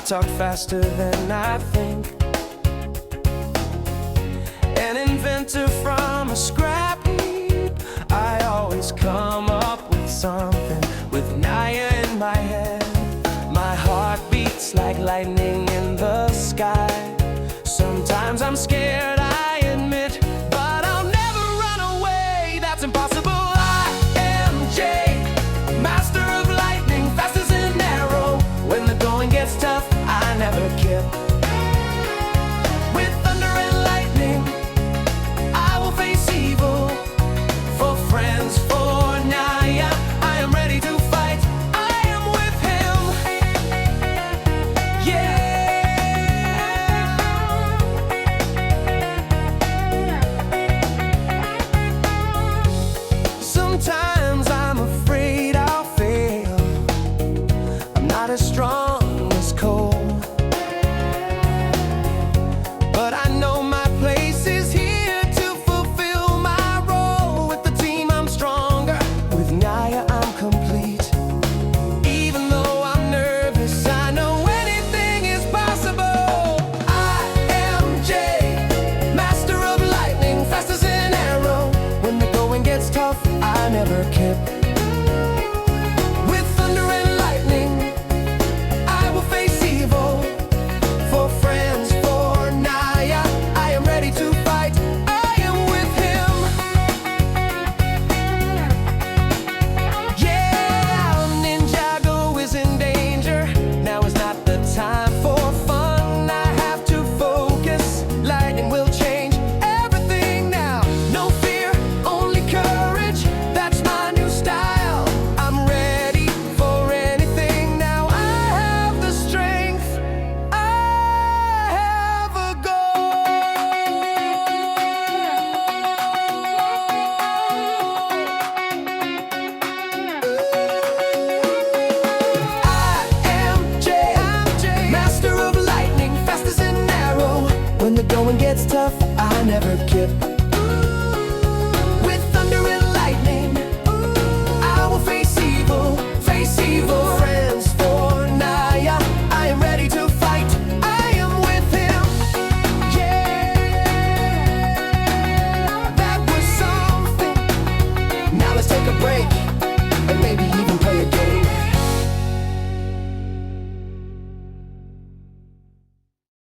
talk faster than I think. An inventor from a scrap heap, I always come up with something with Naya in my head. My heart beats like lightning in the sky. Sometimes I'm scared, I admit, but I'll never run away. That's impossible. I am Jay, master of lightning, fast as an arrow. When the going gets tough, I never kip. With thunder and lightning, I will face evil. For friends, for Naya, I am ready to fight. I am with him. Yeah. Sometimes I'm afraid I'll fail. I'm not as strong as Cole, but I know my place is here to fulfill my role. With the team I'm stronger, with Naya I'm complete. Even though I'm nervous, I know anything is possible. I am Jay, master of lightning, fast as an arrow. When the going gets tough, I never kip. With thunder and lightning, I will face evil. For friends, for Naya, I am ready to fight. I am with him. Yeah, Ninjago is in danger. Now is not the time for fun. I have to focus. Lightning will change everything now. No fear, only courage. That's my new style. I'm ready for anything now. I have the strength. I have a goal. I am Jay, master of lightning, fast as an arrow. When the going gets tough, I never kip.